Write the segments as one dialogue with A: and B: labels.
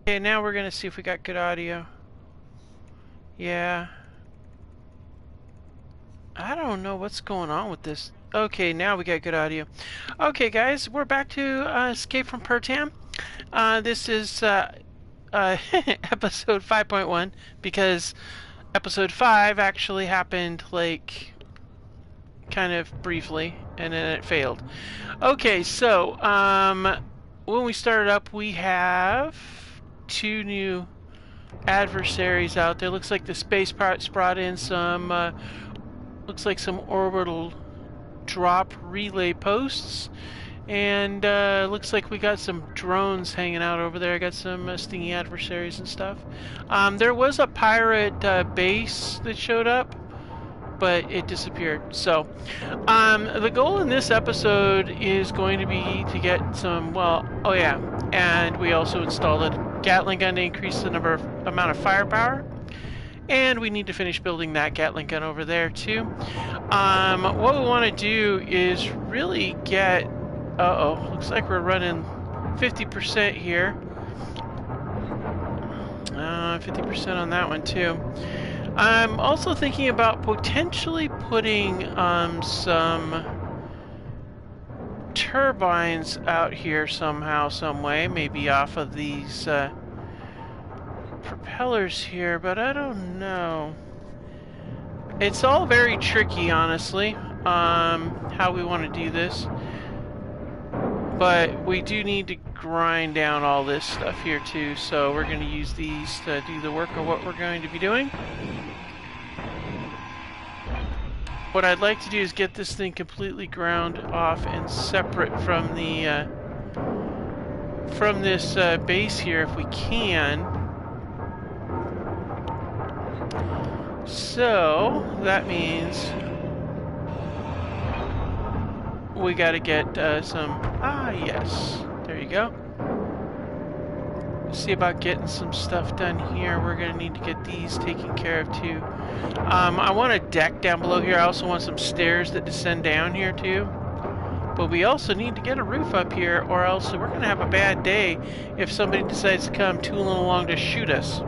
A: Okay, now we're gonna see if we got good audio. Yeah. I don't know what's going on with this. Okay, now we got good audio. Okay, guys, we're back to Escape from Pertam. This is episode 5.1 because episode 5 actually happened like kind of briefly and then it failed. Okay, so when we started up, we have two new adversaries out there. Looks like the space pirates brought in some looks like some orbital drop relay posts, and looks like we got some drones hanging out over there. I got some stingy adversaries and stuff. There was a pirate base that showed up, but it disappeared. So the goal in this episode is going to be to get some, well, oh yeah, and we also installed a Gatling gun to increase the amount of firepower. And we need to finish building that Gatling gun over there too. What we want to do is really get... Uh-oh, looks like we're running 50% here. 50% on that one too. I'm also thinking about potentially putting some turbines out here somehow, some way, maybe off of these propellers here, but I don't know. It's all very tricky, honestly, how we want to do this. But we do need to grind down all this stuff here too, so we're going to use these to do the work of what we're going to be doing. What I'd like to do is get this thing completely ground off and separate from the from this base here if we can. So that means we got to get some... yes. There you go. See about getting some stuff done here. We're going to need to get these taken care of too. I want a deck down below here. I also want some stairs that descend down here too. But we also need to get a roof up here, or else we're going to have a bad day if somebody decides to come tooling along to shoot us.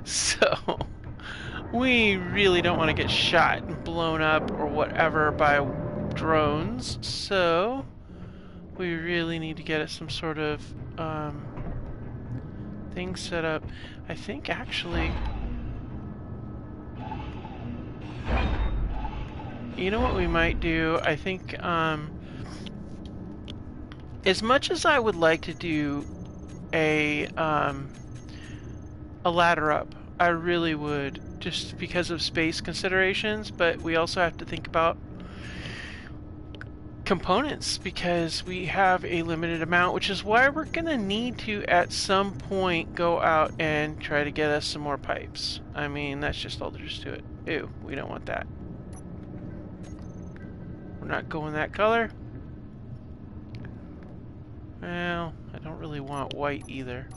A: So we really don't want to get shot and blown up or whatever by drones. So we really need to get us some sort of thing set up. I think actually, you know what we might do? I think as much as I would like to do a ladder up, I really would, just because of space considerations, but we also have to think about components because we have a limited amount, which is why we're gonna need to at some point go out and try to get us some more pipes. I mean, that's just all there is to it. Ew, we don't want that. We're not going that color. Well, I don't really want white either.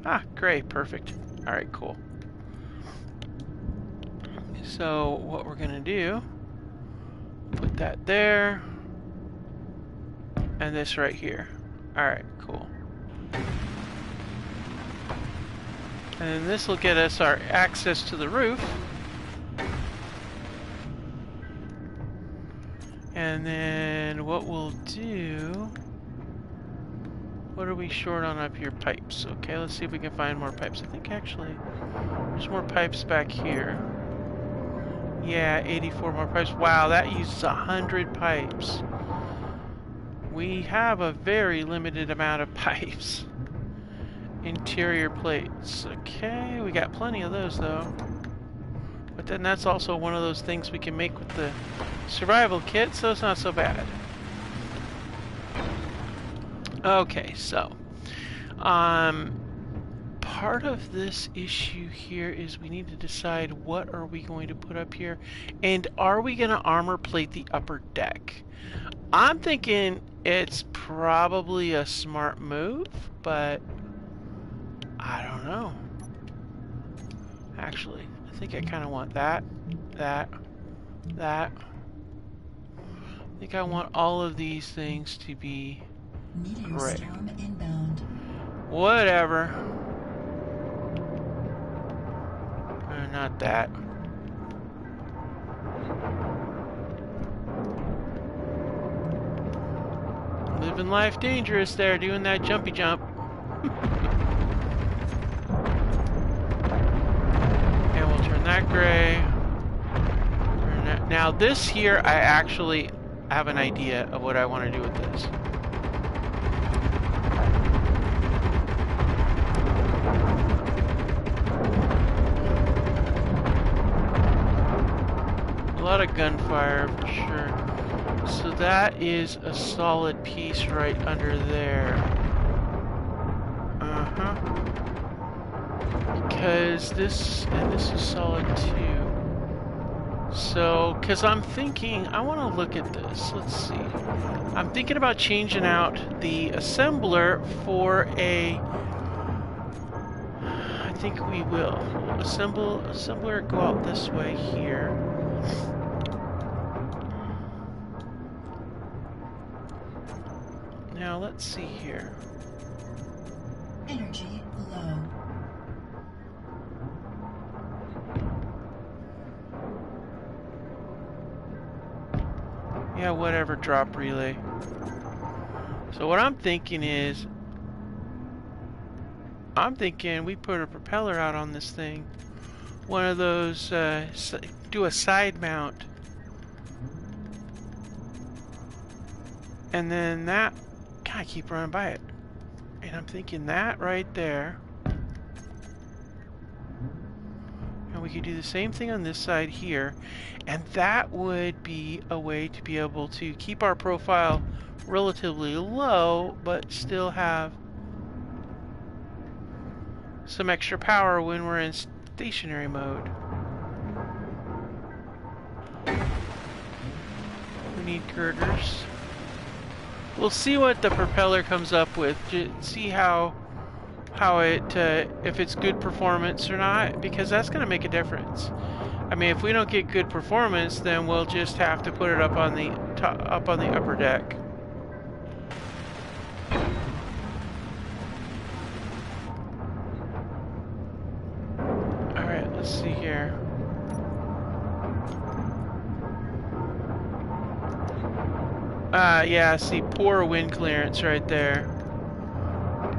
A: Ah, gray, perfect. Alright, cool. So what we're gonna do, put that there, and this right here. Alright, cool. And then this will get us our access to the roof. And then what we'll do... What are we short on up here? Pipes. Okay, let's see if we can find more pipes. I think actually there's more pipes back here. Yeah, 84 more pipes. Wow, that uses 100 pipes. We have a very limited amount of pipes. Interior plates. Okay, we got plenty of those though. But then that's also one of those things we can make with the survival kit, so it's not so bad. Okay, so part of this issue here is we need to decide what are we going to put up here, and are we going to armor plate the upper deck? I'm thinking it's probably a smart move, but I don't know. Actually, I think I kind of want that. I think I want all of these things to be gray.
B: Storm inbound.
A: Whatever. Not that. Living life dangerous there, doing that jumpy jump. And we'll turn that gray. Turn that. Now this here, I actually have an idea of what I want to do with this. A lot of gunfire for sure. So that is a solid piece right under there. Because this, and this is solid too. So, because I'm thinking, I want to look at this. Let's see. I'm thinking about changing out the assembler for a, I think we will. Assembler go out this way here. Now let's see here.
B: Energy low.
A: Yeah, whatever, drop relay. So what I'm thinking is, I'm thinking we put a propeller out on this thing. One of those, do a side mount. And then that, God, I keep running by it. And I'm thinking that right there. And we could do the same thing on this side here. And that would be a way to be able to keep our profile relatively low, but still have some extra power when we're in stationary mode. We need girders. We'll see what the propeller comes up with. See how it, if it's good performance or not, because that's going to make a difference. I mean, if we don't get good performance, then we'll just have to put it up on the top, on the upper deck. All right, let's see here. Yeah, see, poor wind clearance right there.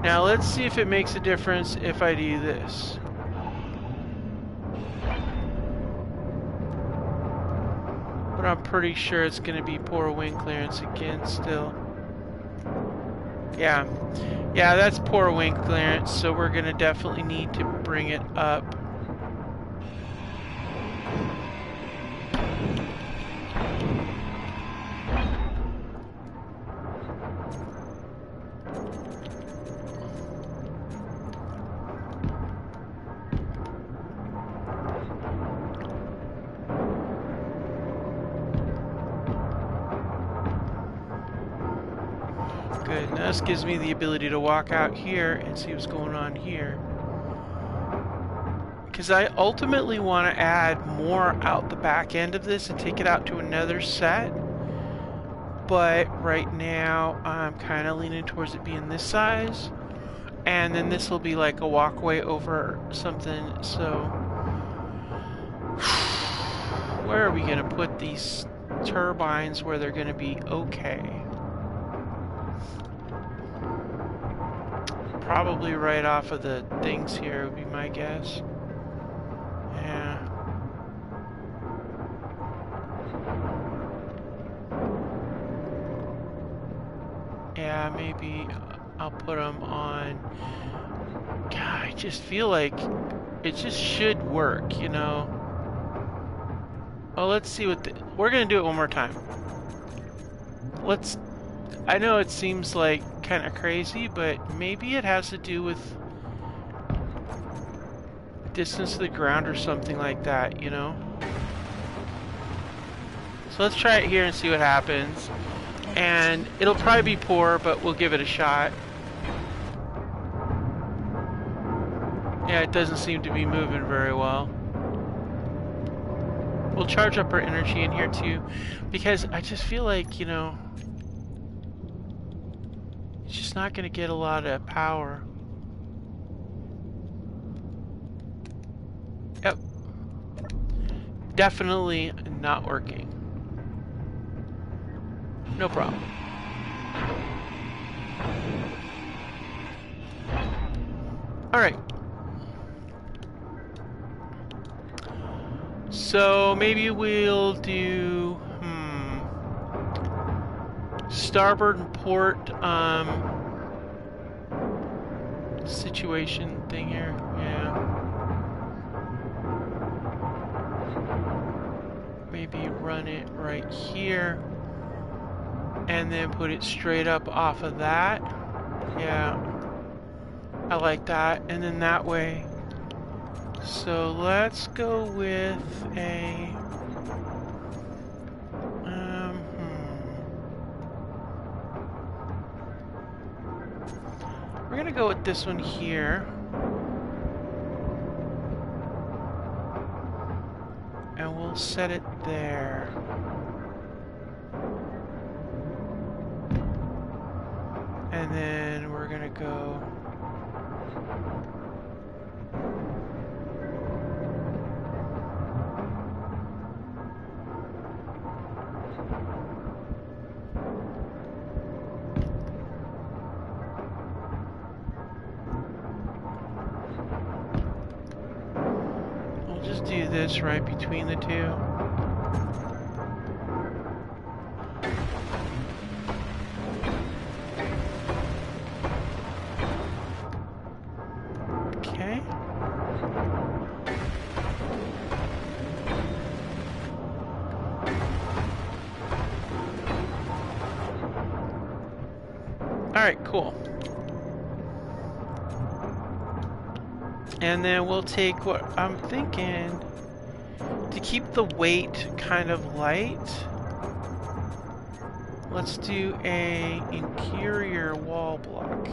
A: Now let's see if it makes a difference if I do this. But I'm pretty sure it's going to be poor wind clearance again still. Yeah, that's poor wind clearance, so we're going to definitely need to bring it up. Good, now this gives me the ability to walk out here and see what's going on here. Because I ultimately want to add more out the back end of this and take it out to another set. But right now I'm kind of leaning towards it being this size. And then this will be like a walkway over something, so... Where are we going to put these turbines where they're going to be okay? Probably right off of the things here would be my guess. Yeah. Yeah, maybe I'll put them on... God, I just feel like it just should work, you know? Well, let's see what we're gonna do it one more time. I know it seems like kind of crazy, but maybe it has to do with distance to the ground or something like that, you know? So let's try it here and see what happens. And it'll probably be poor, but we'll give it a shot. Yeah, it doesn't seem to be moving very well. We'll charge up our energy in here too, because I just feel like, you know, it's just not going to get a lot of power. definitely not working. No problem. Alright. So maybe we'll do starboard and port situation thing here. Yeah. Maybe run it right here and then put it straight up off of that. Yeah. I like that. And then that way. So let's go with a we're gonna go with this one here. And we'll set it there. And then we're gonna go do this right between the two. Okay. Alright, cool. And then we'll take what I'm thinking to keep the weight kind of light. Let's do a interior wall block.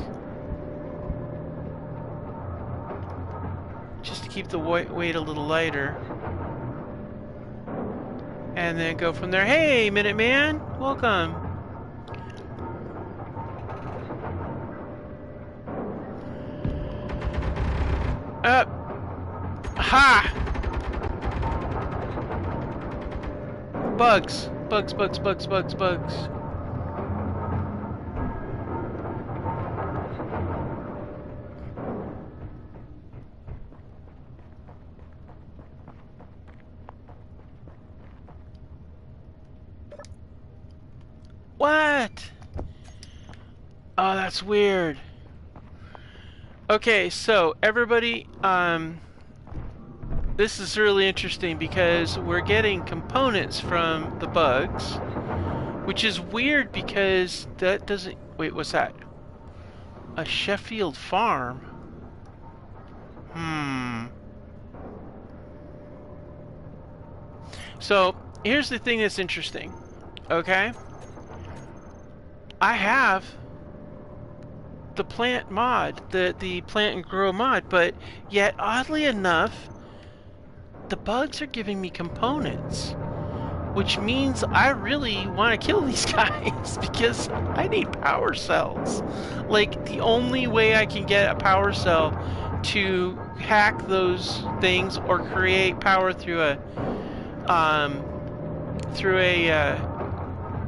A: Just to keep the weight a little lighter. And then go from there. Hey, Minuteman! Welcome! Up! Ha! Bugs! Bugs, bugs, bugs, bugs, bugs. What? Oh, that's weird. Okay, so everybody, this is really interesting because we're getting components from the bugs, which is weird because that doesn't... Wait, what's that? A Sheffield farm? So, here's the thing that's interesting, okay? I have the plant mod, the plant and grow mod, but yet, oddly enough, the bugs are giving me components, which means I really want to kill these guys because I need power cells. Like, the only way I can get a power cell to hack those things or create power through a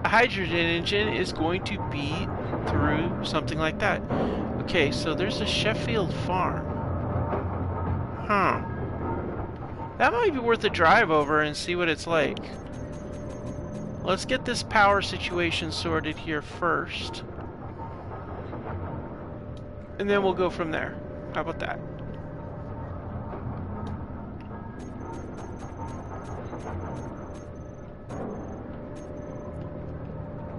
A: hydrogen engine is going to be through something like that. Okay, so there's a Sheffield farm. Huh. That might be worth a drive over and see what it's like. Let's get this power situation sorted here first. And then we'll go from there. How about that?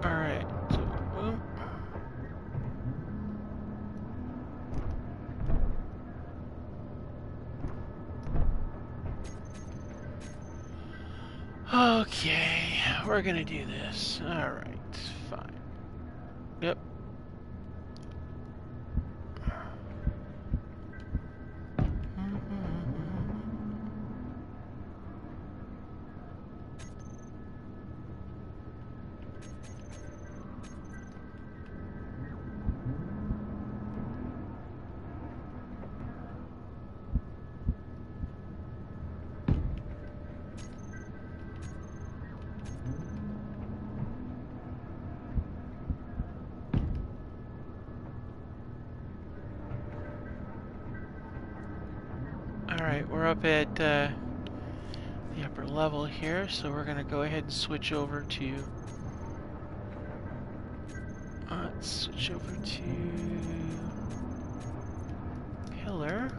A: Alright. So, boom. Okay, we're gonna do this. Alright, fine. Yep. we're up at the upper level here, so we're gonna go ahead and switch over to pillar.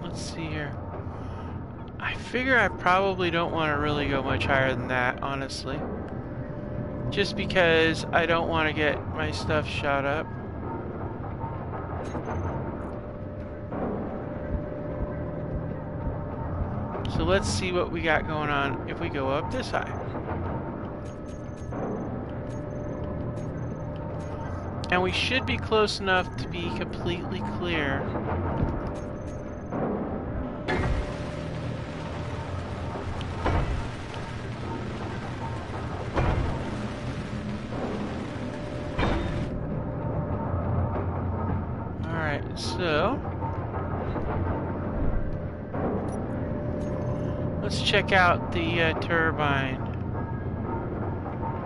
A: Let's see here. I figure I probably don't want to really go much higher than that, honestly. Just because I don't want to get my stuff shot up. So let's see what we got going on if we go up this high. And we should be close enough to be completely clear. So, let's check out the turbine.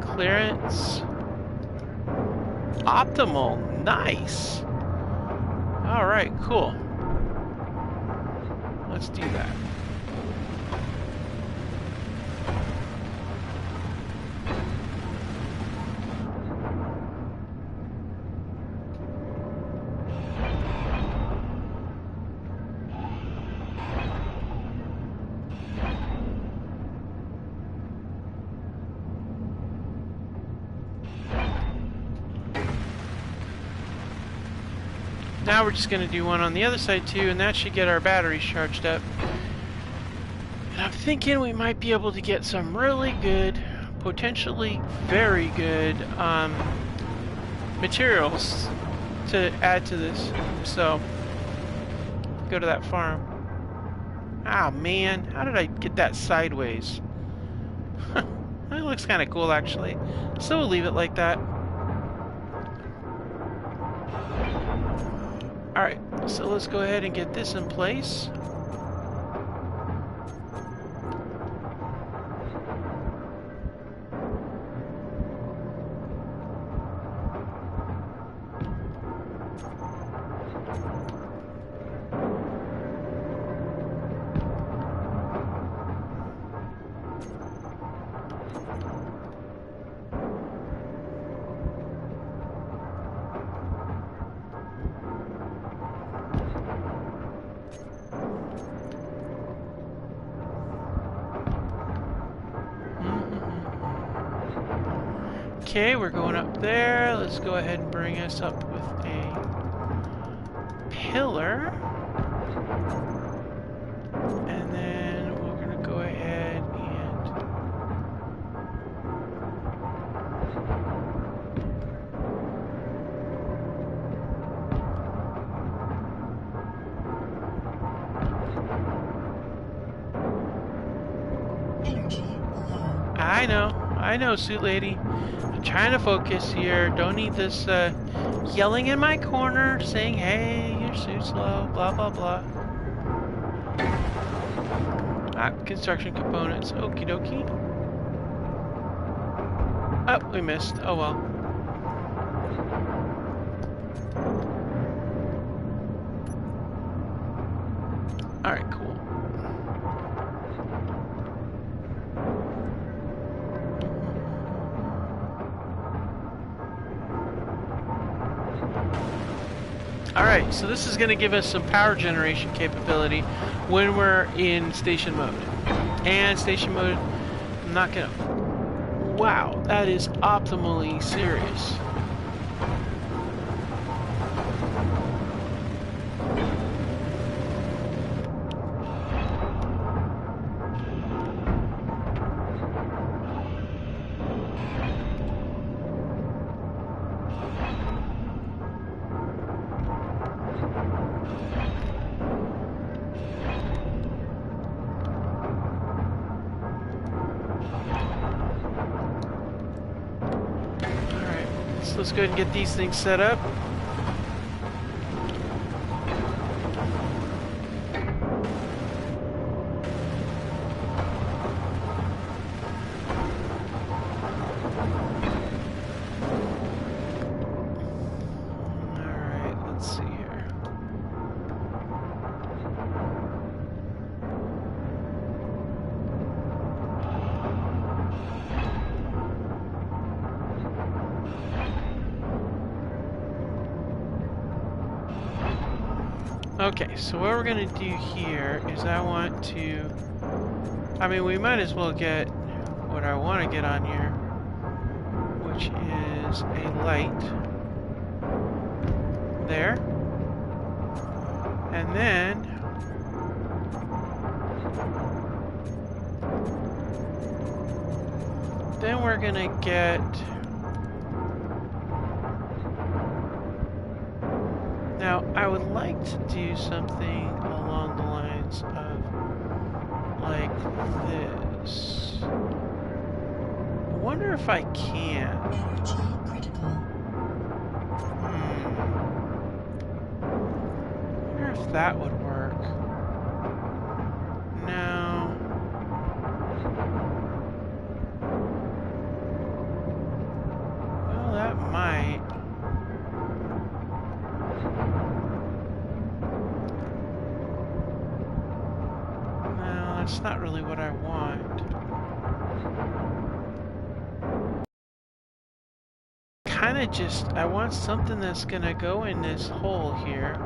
A: Clearance. Optimal. Nice. Alright, cool. Let's do that. Now we're just going to do one on the other side too, and that should get our batteries charged up. And I'm thinking we might be able to get some really good, potentially very good materials to add to this. So, go to that farm. Ah, man, how did I get that sideways? That looks kind of cool, actually. So we'll leave it like that. Alright, so let's go ahead and get this in place. Okay, we're going up there. Let's go ahead and bring us up with a pillar. And then we're going to go ahead and... I know, suit lady. I'm trying to focus here. Don't need this yelling in my corner saying, hey, your suit's low, blah, blah, blah. Construction components. Okie dokie. Oh, we missed. Oh well. Alright, cool. Alright, so this is going to give us some power generation capability when we're in station mode. And station mode, I'm not going to... Wow, that is optimally serious. let's go ahead and get these things set up. Alright, let's see here. Okay, so what we're gonna do here is I want to... I mean, we might as well get what I want to get on here, which is a light. There. And then... then we're gonna get... Now, I would like to do something along the lines of like this. I wonder if I can.
B: Energy critical.
A: I wonder if that would work. No. Well, that might. That's not really what I want. Kinda just, I want something that's gonna go in this hole here.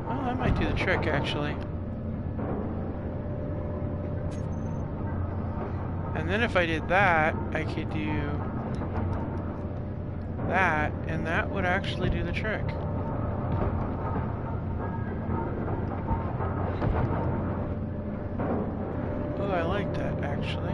A: Well, that might do the trick, actually. And then if I did that, I could do that, and that would actually do the trick. Oh, I like that, actually.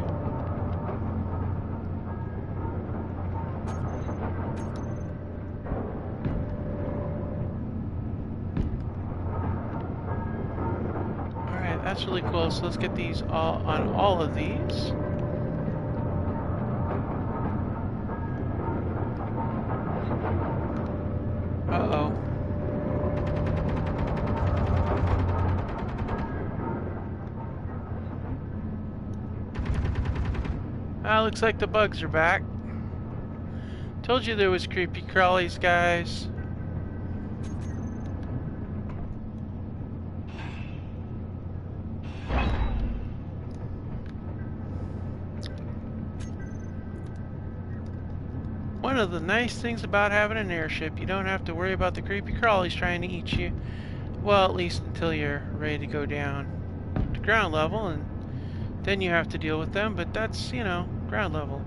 A: Alright, that's really cool. So let's get these all on all of these. Uh-oh. Looks like the bugs are back. Told you there was creepy crawlies, guys. One of the nice things about having an airship, you don't have to worry about the creepy crawlies trying to eat you. Well, at least until you're ready to go down to ground level, and then you have to deal with them, but that's, you know, ground level.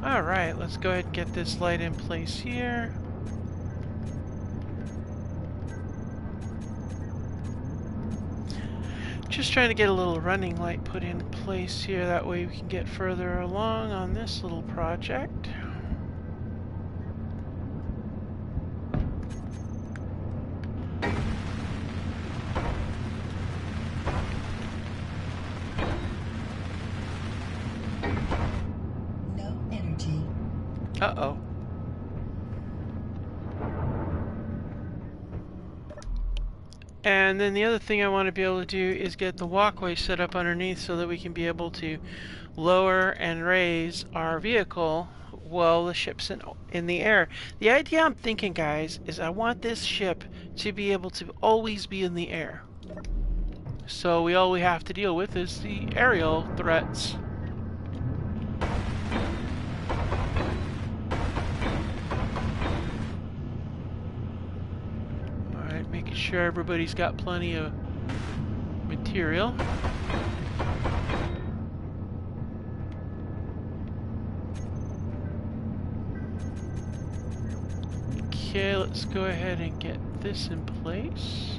A: Alright, let's go ahead and get this light in place here. Just trying to get a little running light put in place here, that way we can get further along on this little project. Uh-oh. And then the other thing I want to be able to do is get the walkway set up underneath so that we can be able to lower and raise our vehicle while the ship's in the air. The idea I'm thinking, guys, is I want this ship to be able to always be in the air. So all we have to deal with is the aerial threats. Making sure everybody's got plenty of material. Okay, let's go ahead and get this in place.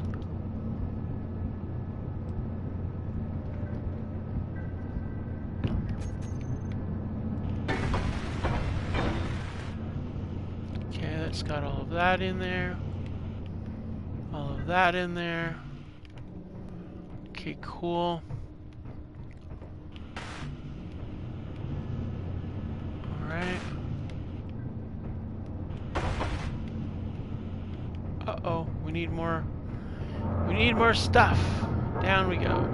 A: Okay, that's got all of that in there. All of that in there. Okay, cool. Alright. Uh-oh, we need more. We need more stuff. Down we go.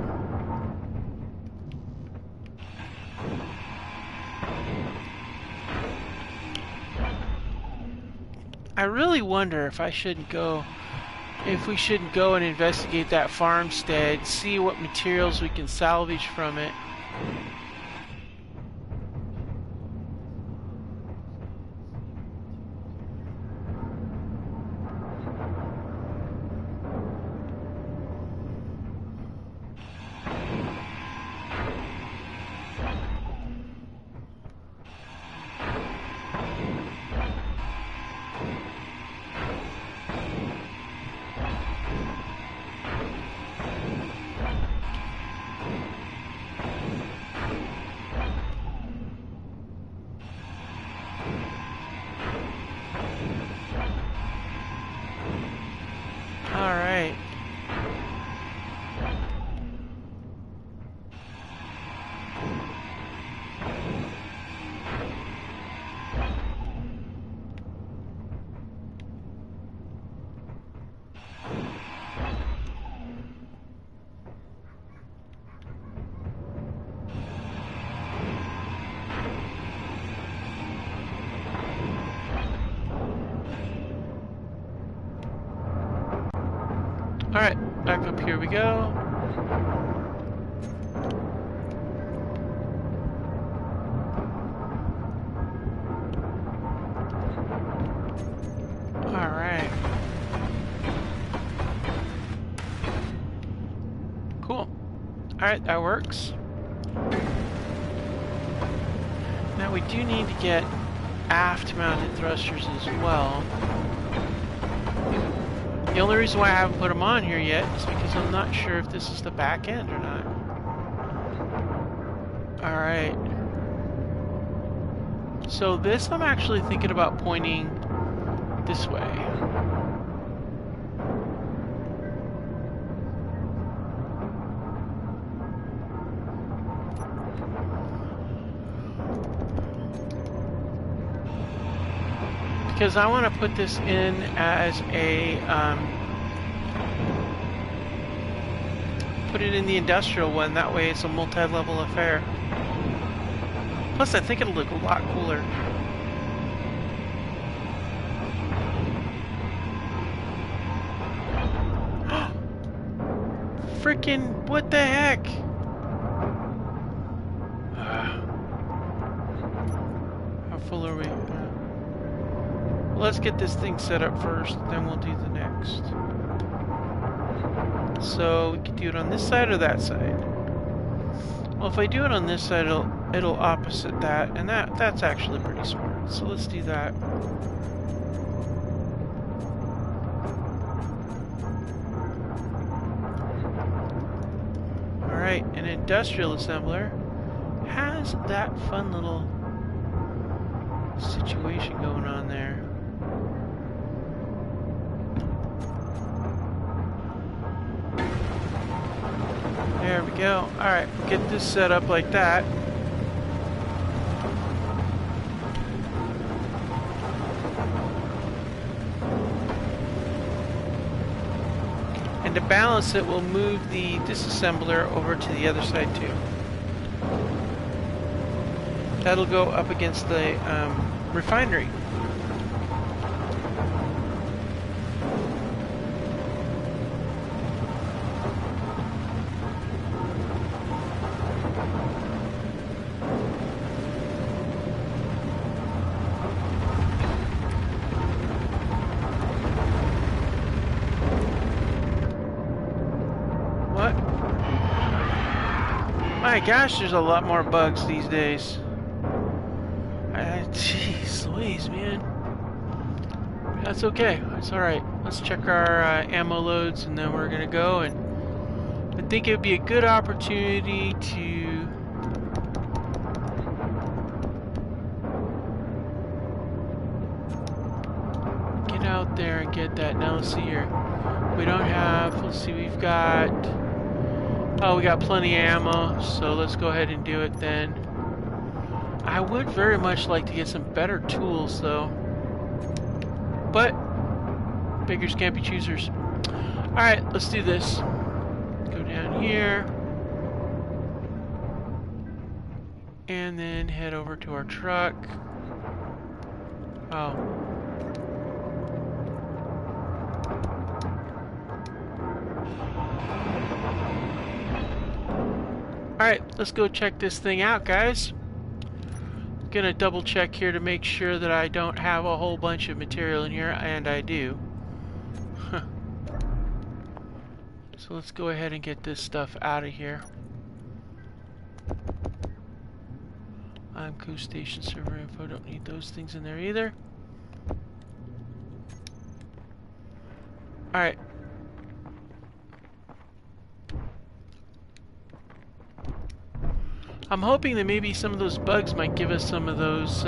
A: I really wonder if I shouldn't go, if we shouldn't go and investigate that farmstead, see what materials we can salvage from it. Alright. Alright, back up here we go. Alright. Cool. Alright, that works. Now we do need to get aft mounted thrusters as well. The only reason why I haven't put them on here yet is because I'm not sure if this is the back end or not. Alright. So this I'm actually thinking about pointing this way. Because I want to put this in as a, put it in the industrial one, that way it's a multi-level affair. Plus I think it'll look a lot cooler. Freaking, what the heck? How full are we? Let's get this thing set up first, then we'll do the next. So we can do it on this side or that side. Well, if I do it on this side, it'll opposite that, and that's actually pretty smart. So let's do that. All right, an industrial assembler has that fun little situation going on there. There we go. Alright, we'll get this set up like that. And to balance it, we'll move the disassembler over to the other side too. That'll go up against the refinery. My gosh, there's a lot more bugs these days. Jeez Louise, man. That's okay. That's alright. Let's check our ammo loads and then we're gonna go, and I think it would be a good opportunity to get out there and get that. Now let's see here. We don't have, let's see, we've got, oh, we got plenty of ammo, so let's go ahead and do it then. I would very much like to get some better tools though, but beggars can't be choosers. Alright, let's do this. Go down here and then head over to our truck. Oh. Alright, let's go check this thing out, guys. Gonna double check here to make sure that I don't have a whole bunch of material in here, and I do. Huh. So let's go ahead and get this stuff out of here. IMCO station server info, don't need those things in there either. Alright. I'm hoping that maybe some of those bugs might give us some of those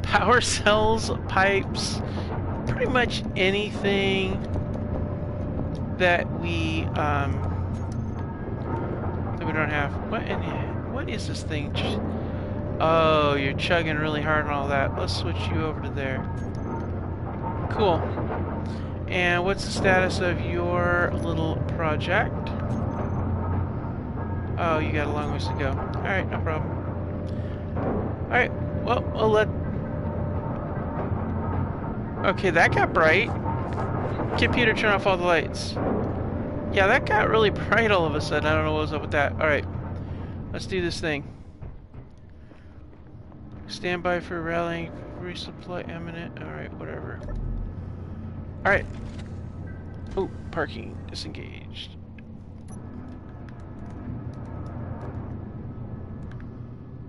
A: power cells, pipes, pretty much anything that we don't have. What is this thing? Oh, you're chugging really hard on all that. Let's switch you over to there. Cool. And what's the status of your little project? Oh, you got a long ways to go. Alright, no problem. Alright, well, we'll let... Okay, that got bright. Computer, turn off all the lights. Yeah, that got really bright all of a sudden. I don't know what was up with that. Alright, let's do this thing. Stand by for rallying. Resupply imminent. Alright, whatever. Alright. Oh, parking disengaged.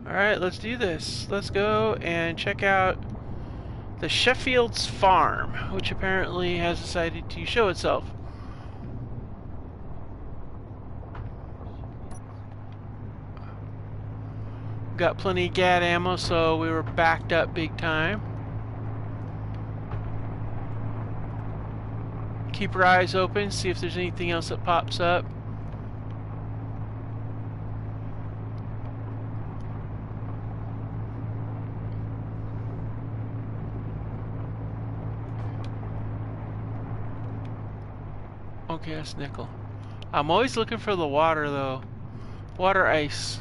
A: Alright, let's do this. Let's go and check out the Sheffield's farm, which apparently has decided to show itself. Got plenty of GAD ammo, so we were backed up big time. Keep our eyes open, see if there's anything else that pops up. Okay, that's nickel. I'm always looking for the water, though. Water ice.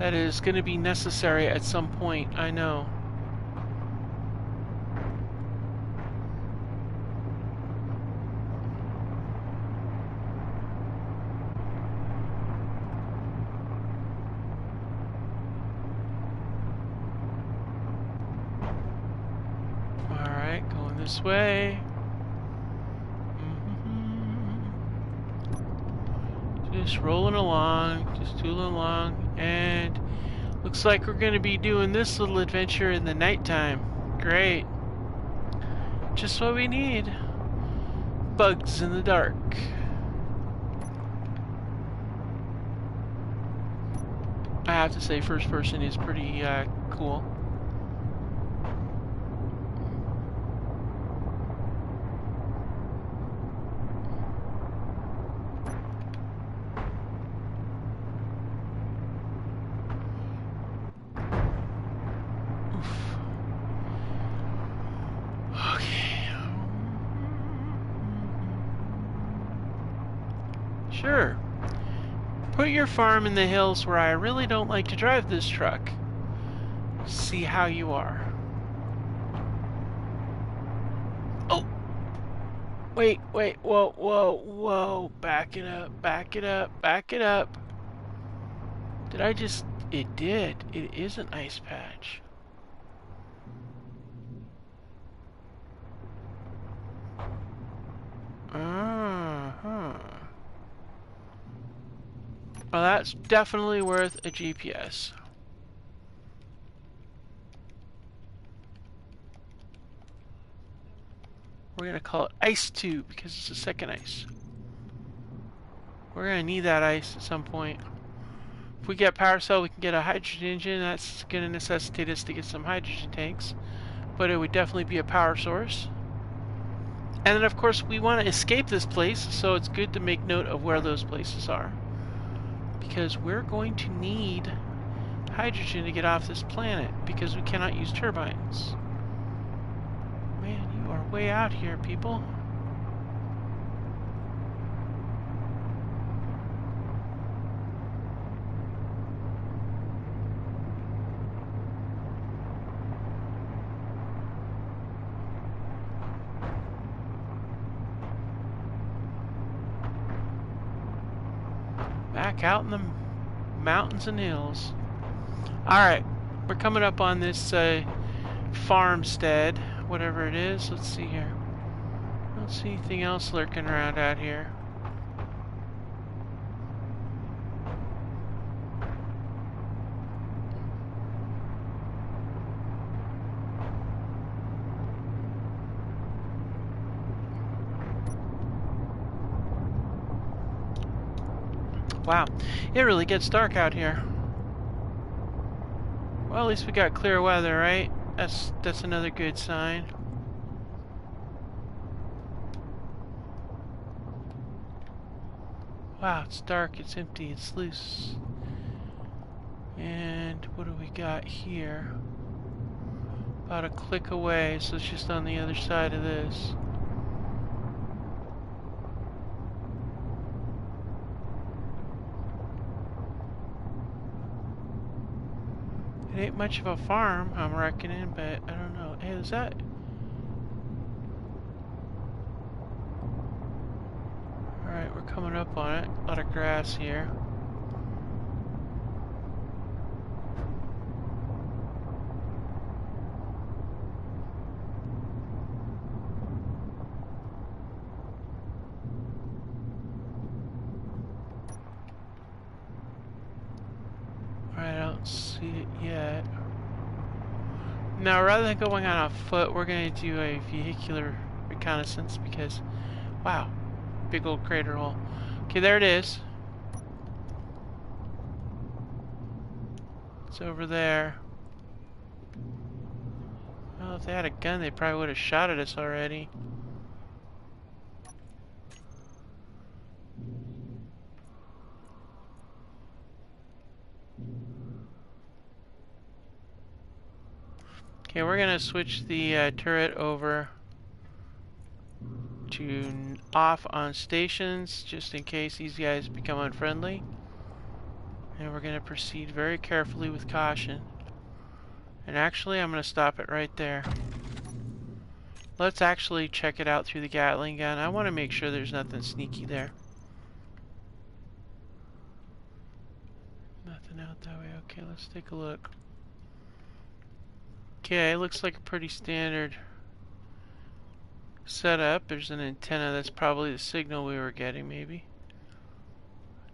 A: That is going to be necessary at some point, I know. Alright, going this way. Just rolling along, just tooling along, and looks like we're going to be doing this little adventure in the nighttime. Great. Just what we need. Bugs in the dark. I have to say, first person is pretty cool. Sure. Put your farm in the hills where I really don't like to drive this truck. See how you are. Oh! Wait, whoa, whoa, whoa. Back it up, back it up, back it up. Did I just... It did. It is an ice patch. Uh-huh. Well, that's definitely worth a GPS. We're going to call it Ice 2 because it's the second ice. We're going to need that ice at some point. If we get power cell, we can get a hydrogen engine. That's going to necessitate us to get some hydrogen tanks. But it would definitely be a power source. And then, of course, we want to escape this place, so it's good to make note of where those places are. Because we're going to need hydrogen to get off this planet, because we cannot use turbines. Man, you are way out here, people. Back out in the mountains and hills. Alright, we're coming up on this farmstead, whatever it is. Let's see here. I don't see anything else lurking around out here. Wow, it really gets dark out here. Well, at least we got clear weather, right? That's another good sign. Wow, it's dark, it's empty, it's loose. And what do we got here? About a click away, so it's just on the other side of this. It ain't much of a farm, I'm reckoning, but I don't know. Hey, is that... Alright, we're coming up on it. A lot of grass here. Alright, I don't see it yet. Now, rather than going on foot, we're going to do a vehicular reconnaissance because, wow, big old crater hole. Okay, there it is. It's over there. Well, if they had a gun, they probably would have shot at us already. Okay, we're gonna switch the turret over to off on stations, just in case these guys become unfriendly. And we're gonna proceed very carefully with caution. And actually, I'm gonna stop it right there. Let's actually check it out through the Gatling gun. I want to make sure there's nothing sneaky there. Nothing out that way. Okay, let's take a look. Okay, looks like a pretty standard setup. There's an antenna. That's probably the signal we were getting, maybe.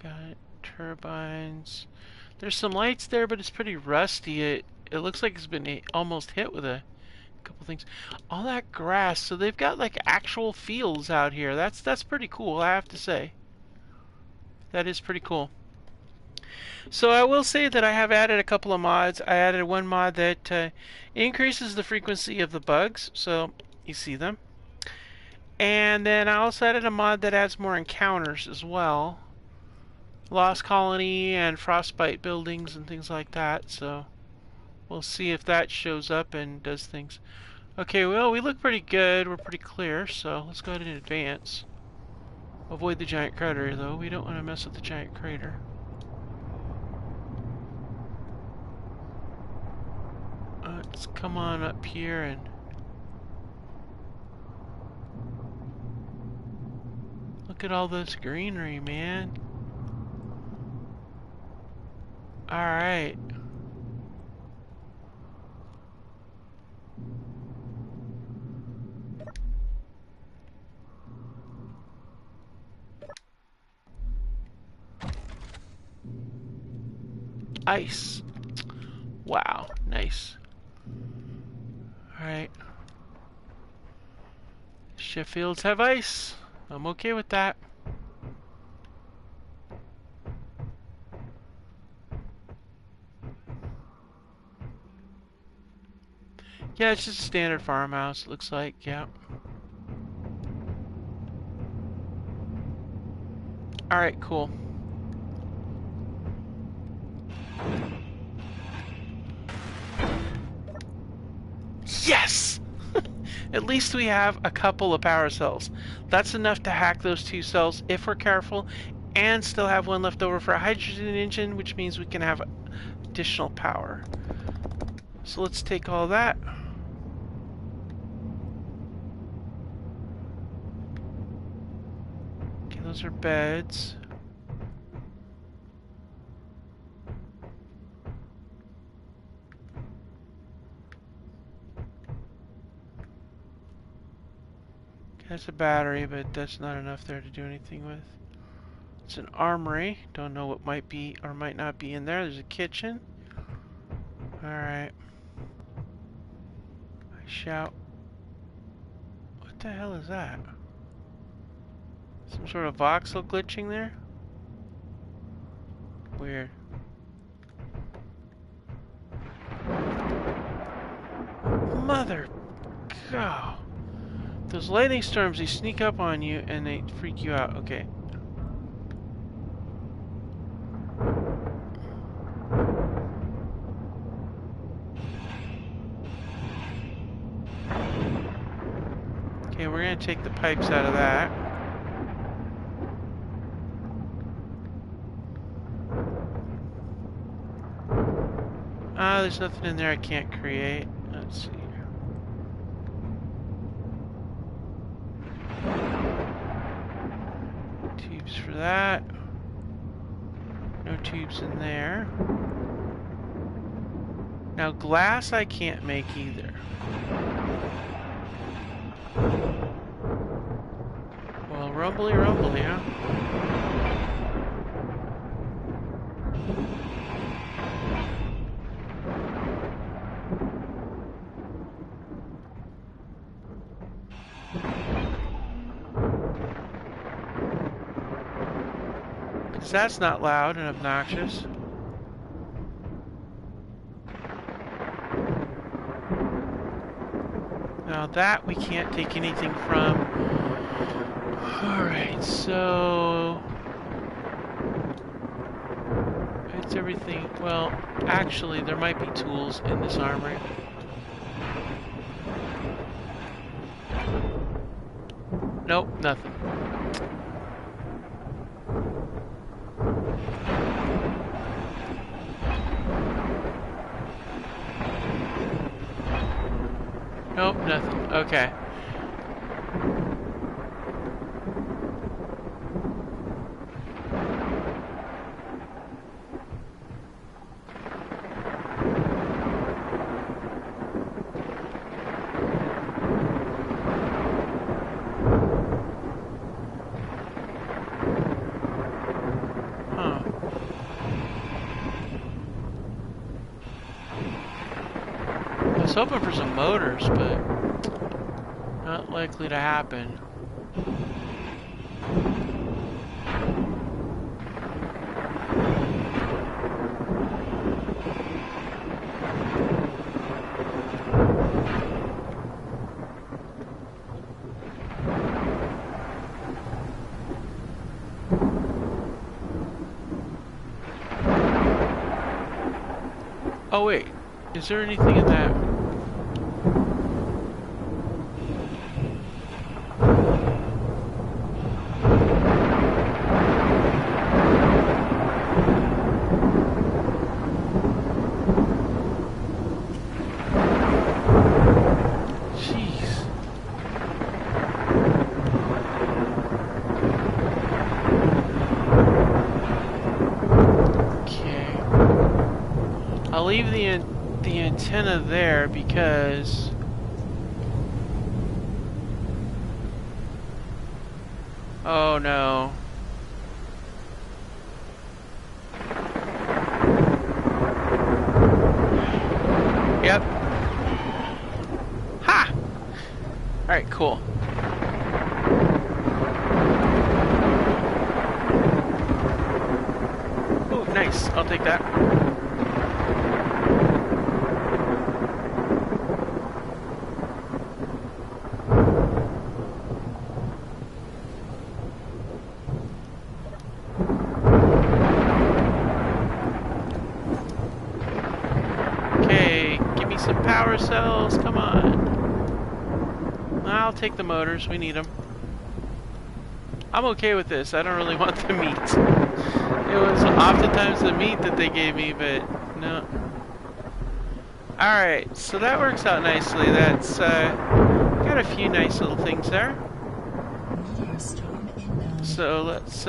A: Got it. Turbines. There's some lights there, but it's pretty rusty. It looks like it's been almost hit with a couple things. All that grass. So they've got like actual fields out here. That's pretty cool, I have to say. That is pretty cool. So I will say that I have added a couple of mods. I added one mod that increases the frequency of the bugs, so you see them. And then I also added a mod that adds more encounters as well. Lost Colony and Frostbite buildings and things like that, so we'll see if that shows up and does things. Okay, well, we look pretty good. We're pretty clear, so let's go ahead and advance. Avoid the giant crater, though. We don't want to mess with the giant crater. Let's come on up here and look at all this greenery, man. Alright. Ice. Wow, nice. Alright. Sheffields have ice. I'm okay with that. Yeah, it's just a standard farmhouse, looks like, yeah. Alright, cool. Yes! At least we have a couple of power cells. That's enough to hack those 2 cells if we're careful, and still have one left over for a hydrogen engine, which means we can have additional power. So let's take all that. Okay, those are beds. That's a battery, but that's not enough there to do anything with. It's an armory. Don't know what might be or might not be in there. There's a kitchen. Alright. I shout. What the hell is that? Some sort of voxel glitching there? Weird. Mother... God. Those lightning storms, they sneak up on you and they freak you out. Okay. Okay, we're gonna take the pipes out of that. Ah, there's nothing in there I can't create. Let's see. Tubes for that. No tubes in there. Now glass I can't make either. Well, rumbly rumbly, huh? Because that's not loud and obnoxious. Now that we can't take anything from. Alright, so... it's everything. Well, actually, there might be tools in this armory. Nope, nothing. Nope, nothing. Okay. I was hoping for some motors, but not likely to happen. Oh wait, is there anything in that? I'll leave the antenna there because oh no. Yep. Ha! Alright, cool. I'll take that. Okay, give me some power cells, come on. I'll take the motors, we need them. I'm okay with this, I don't really want the meat. It was oftentimes the meat that they gave me, but no. Alright, so that works out nicely. That's got a few nice little things there. So let's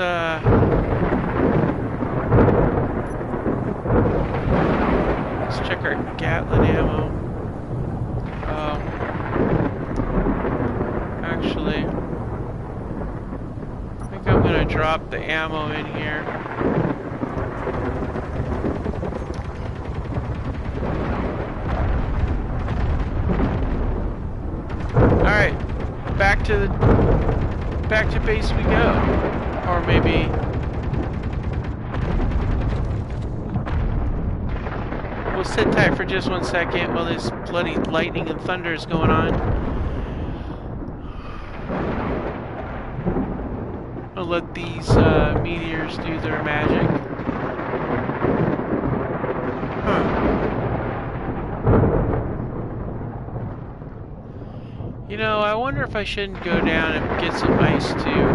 A: check our Gatling ammo. Actually, I think I'm gonna drop the ammo in here. Alright, back to base we go. Or maybe we'll sit tight for just 1 second while this bloody lightning and thunder is going on. I'll let these meteors do their magic. Huh. You know, I wonder if I shouldn't go down and get some ice too.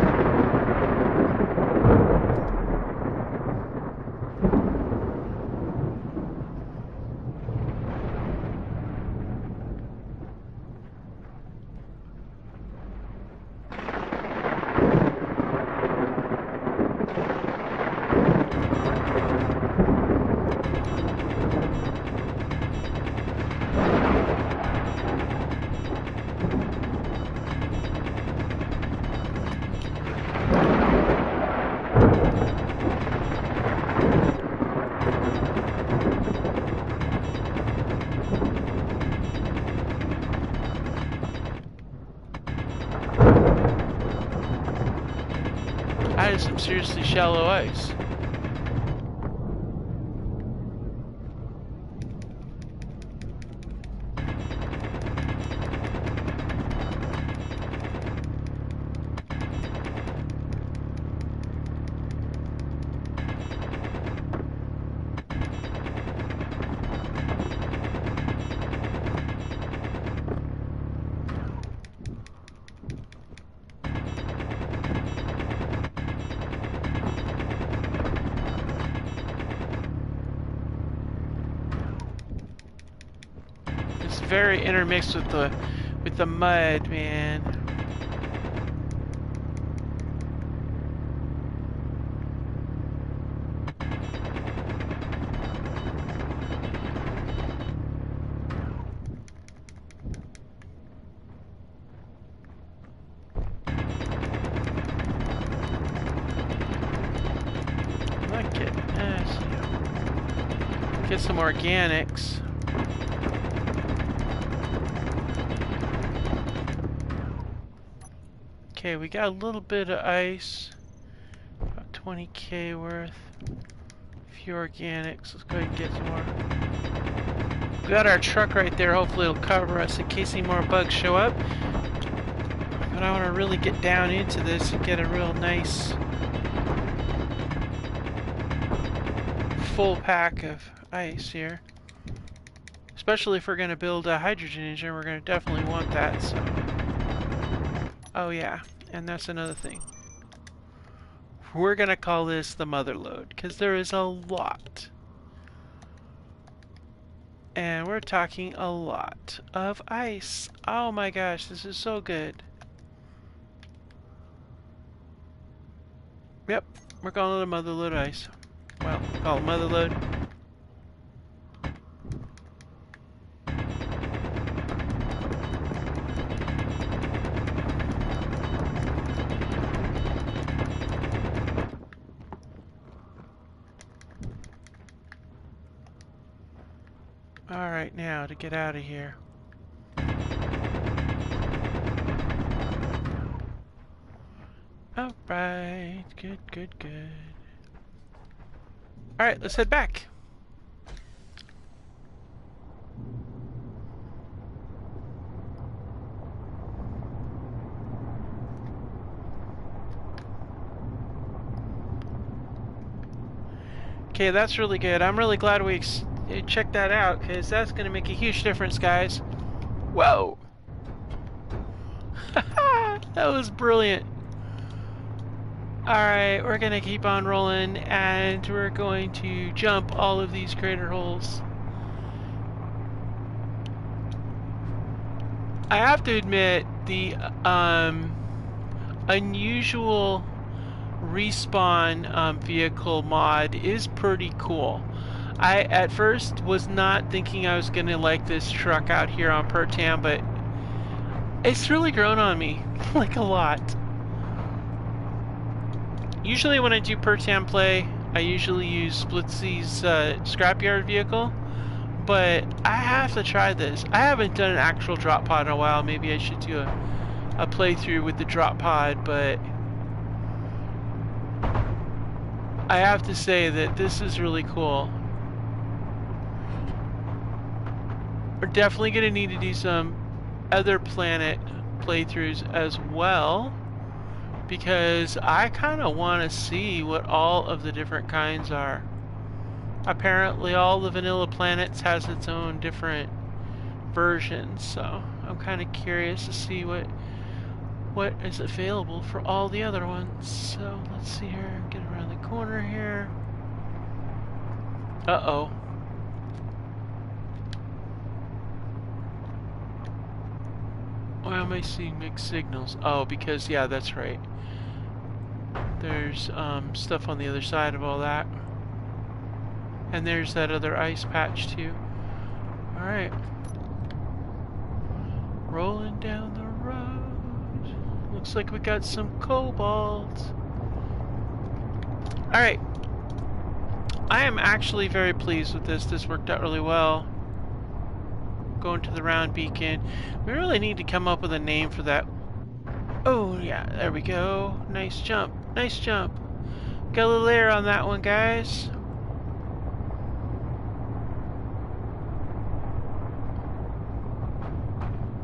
A: That is some seriously shallow ice. Very intermixed with the mud, man. Look at this. Get some organics. Okay, we got a little bit of ice, about 20k worth. A few organics. Let's go ahead and get some more. We got our truck right there. Hopefully it'll cover us in case any more bugs show up. But I want to really get down into this and get a real nice full pack of ice here. Especially if we're going to build a hydrogen engine, we're going to definitely want that. So. Oh yeah. And that's another thing. We're gonna call this the mother load because there is a lot. And we're talking a lot of ice. Oh my gosh, this is so good. Yep, we're calling it a mother load ice. Well, call it mother load. Alright, now to get out of here. Alright, good. Alright, let's head back. Okay, that's really good. I'm really glad we checked that out, because that's going to make a huge difference, guys. Whoa! That was brilliant. Alright, we're going to keep on rolling, and we're going to jump all of these crater holes. I have to admit, the unusual respawn vehicle mod is pretty cool. I at first was not thinking I was gonna like this truck out here on Pertam, but it's really grown on me like a lot. Usually when I do Pertam play, I usually use Splitsy's scrapyard vehicle, but I have to try this. I haven't done an actual drop pod in a while. Maybe I should do a playthrough with the drop pod, but I have to say that this is really cool. We're definitely going to need to do some other planet playthroughs as well, because I kind of want to see what all of the different kinds are. Apparently all the vanilla planets has its own different versions, so I'm kind of curious to see what is available for all the other ones. So let's see here, get around the corner here. Uh-oh. Why am I seeing mixed signals? Oh, because, yeah, that's right. There's stuff on the other side of all that. And there's that other ice patch, too. Alright. Rolling down the road. Looks like we got some cobalt. Alright. I am actually very pleased with this. This worked out really well. Going to the round beacon. We really need to come up with a name for that. Oh yeah, there we go. Nice jump. Nice jump. Got a little air on that one, guys.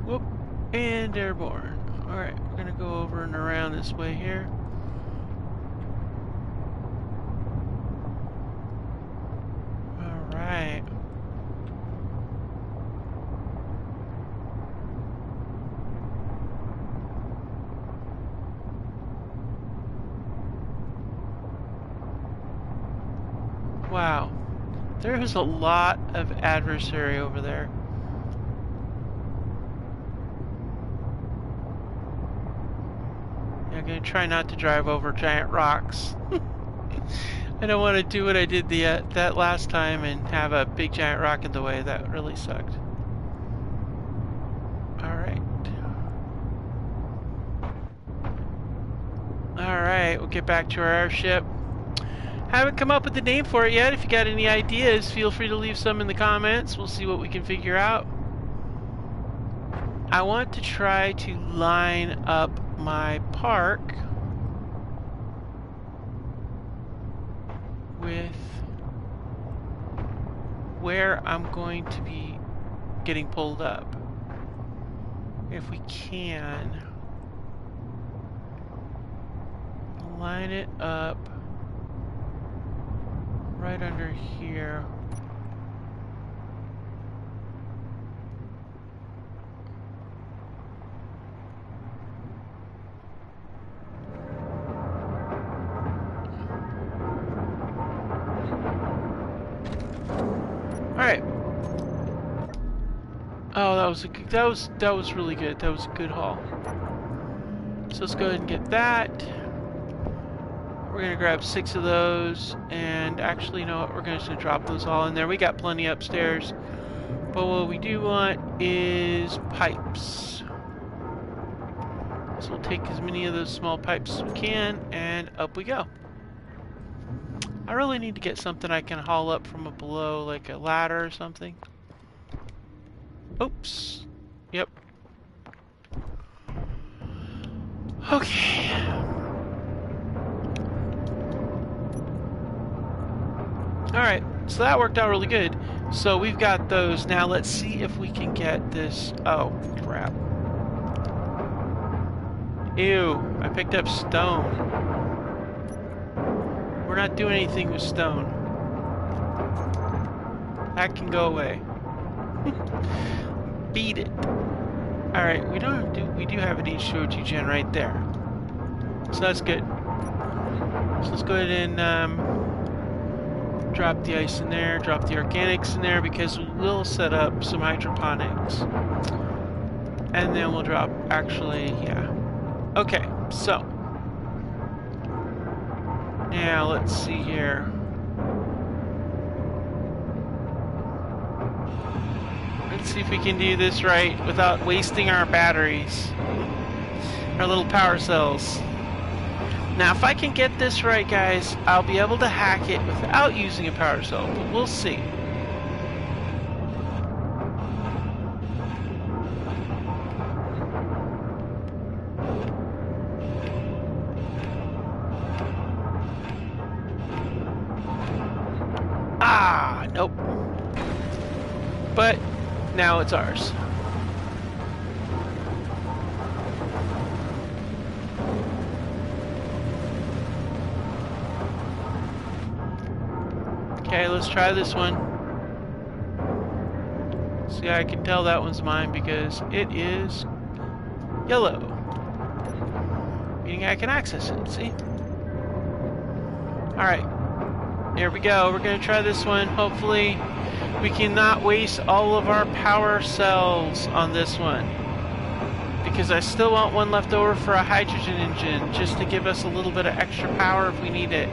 A: Whoop. And airborne. Alright, we're gonna go over and around this way here. Alright. Wow, there is a lot of adversary over there. Yeah, I'm gonna try not to drive over giant rocks. I don't want to do what I did that last time and have a big giant rock in the way. That really sucked. Alright. Alright, we'll get back to our airship. Haven't come up with a name for it yet. If you got any ideas, feel free to leave some in the comments. We'll see what we can figure out. I want to try to line up my park with where I'm going to be getting pulled up. If we can line it up right under here. All right. Oh, that was really good. That was a good haul. So let's go ahead and get that. We're gonna grab 6 of those, and actually, you know what? We're just gonna drop those all in there. We got plenty upstairs, but what we do want is pipes. So we'll take as many of those small pipes as we can, and up we go. I really need to get something I can haul up from below, like a ladder or something. Oops. Yep. Okay. So that worked out really good. So we've got those. Now let's see if we can get this. Oh, crap. Ew, I picked up stone. We're not doing anything with stone. That can go away. Beat it. Alright, we do have an H2O2 gen right there. So that's good. So let's go ahead and drop the ice in there, drop the organics in there, because we will set up some hydroponics. And then we'll drop, actually, yeah. Okay, so. Now, let's see here. Let's see if we can do this right without wasting our batteries. Our little power cells. Now, if I can get this right, guys, I'll be able to hack it without using a power cell, but we'll see. Ah, nope. But now it's ours. Okay, let's try this one. See, I can tell that one's mine because it is yellow. Meaning I can access it, see? Alright, here we go. We're going to try this one. Hopefully we cannot waste all of our power cells on this one. Because I still want one left over for a hydrogen engine, just to give us a little bit of extra power if we need it.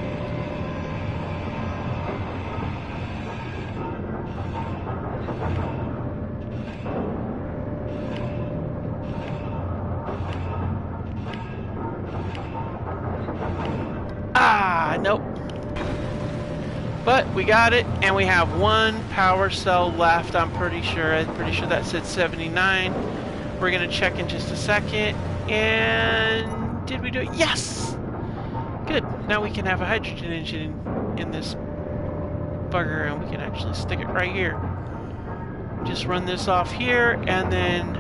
A: Ah, nope. But we got it, and we have one power cell left, I'm pretty sure. I'm pretty sure that said 79. We're going to check in just a second. And did we do it? Yes! Good. Now we can have a hydrogen engine in this bugger, and we can actually stick it right here. Just run this off here, and then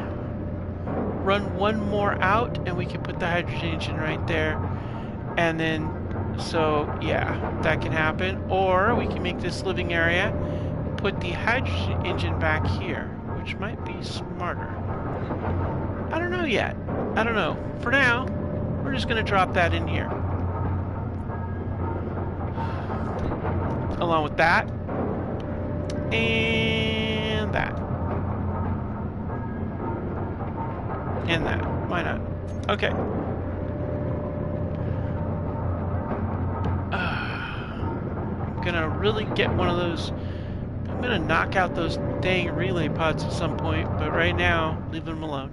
A: run one more out, and we can put the hydrogen engine right there. And then, so yeah, that can happen. Or we can make this living area, put the hydrogen engine back here, which might be smarter. I don't know yet. I don't know. For now, we're just going to drop that in here. Along with that. And that. And that. Why not? Okay. I'm gonna really get one of those. I'm gonna knock out those dang relay pods at some point, but right now, leave them alone.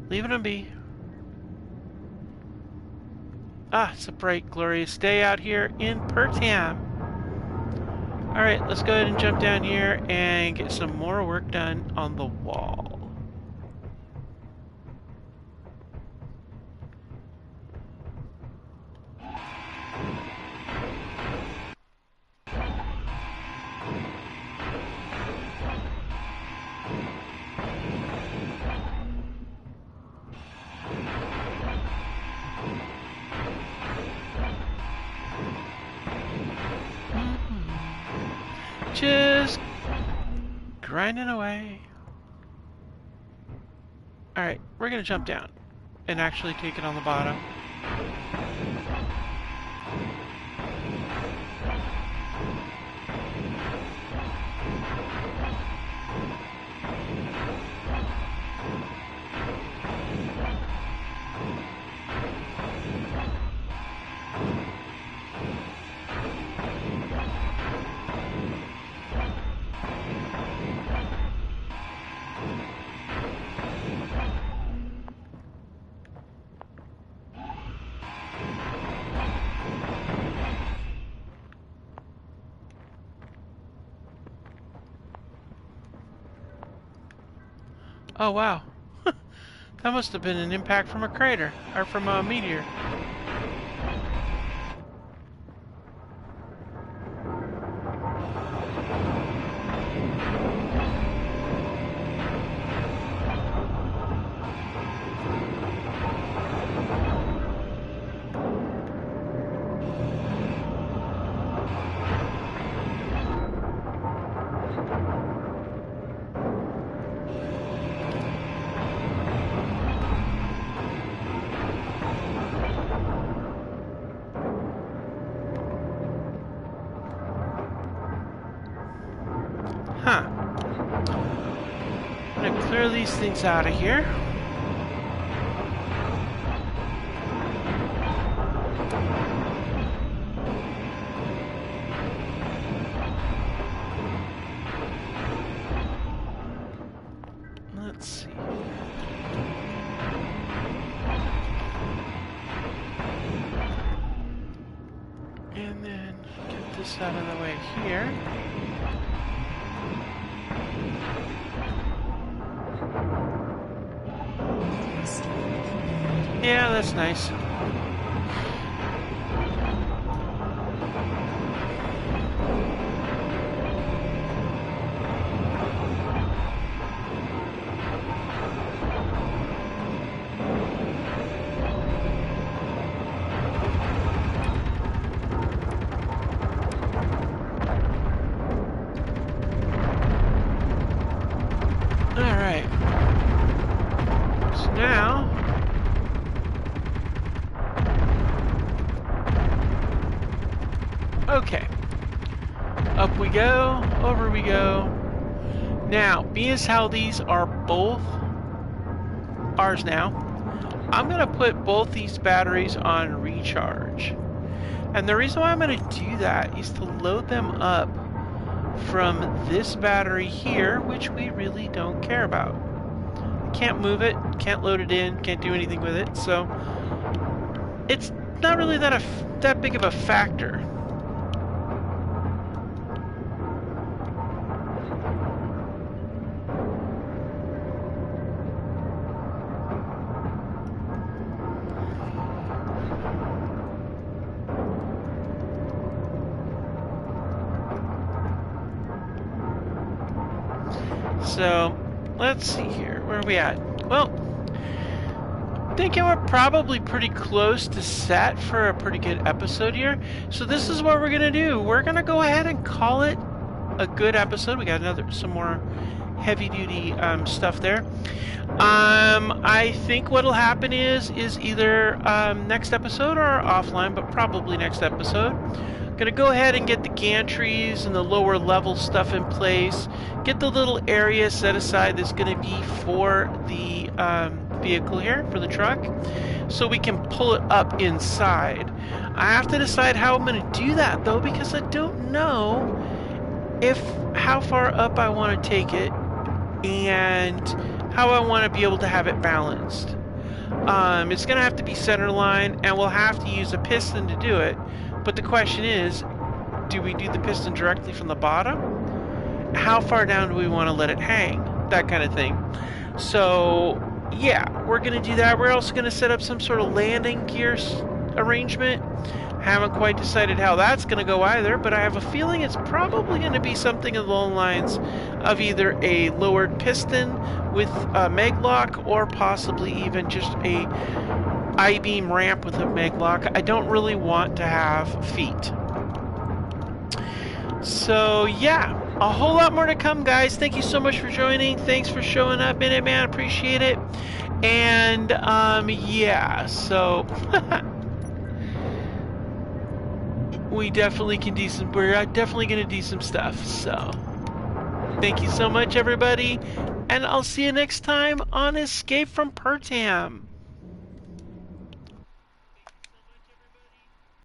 A: Leaving them be. Ah, it's a bright, glorious day out here in Pertam. Alright, let's go ahead and jump down here and get some more work done on the wall. Just grinding away. Alright, we're gonna jump down and actually take it on the bottom. Oh wow, that must have been an impact from a crater, or from a meteor. of these things out of here. Let's see. And then get this out of the way here. Yeah, that's nice. Alright. So now... Okay. Up we go, over we go. Now, being as how these are both ours now, I'm going to put both these batteries on recharge. And the reason why I'm going to do that is to load them up from this battery here, which we really don't care about. Can't move it, can't load it in, can't do anything with it, so it's not really that big of a factor. So, let's see here. Where are we at? Well, thinking we're probably pretty close to set for a pretty good episode here. So this is what we're going to do. We're going to go ahead and call it a good episode. We got some more heavy-duty stuff there. I think what'll happen is either next episode or offline, but probably next episode. Gonna go ahead and get the gantries and the lower level stuff in place. Get the little area set aside that's gonna be for the vehicle here, for the truck, so we can pull it up inside. I have to decide how I'm gonna do that though, because I don't know how far up I want to take it and how I want to be able to have it balanced. It's gonna have to be center line, and we'll have to use a piston to do it. But the question is, do we do the piston directly from the bottom? How far down do we want to let it hang? That kind of thing. So, yeah, we're going to do that. We're also going to set up some sort of landing gear arrangement. Haven't quite decided how that's going to go either, but I have a feeling it's probably going to be something along the lines of either a lowered piston with a meg lock, or possibly even just a I-beam ramp with a meg lock. I don't really want to have feet. So yeah, a whole lot more to come, guys. Thank you so much for joining. Thanks for showing up in it, man. Appreciate it. And yeah, so we're definitely going to do some stuff. So thank you so much, everybody, and I'll see you next time on Escape from Pertam.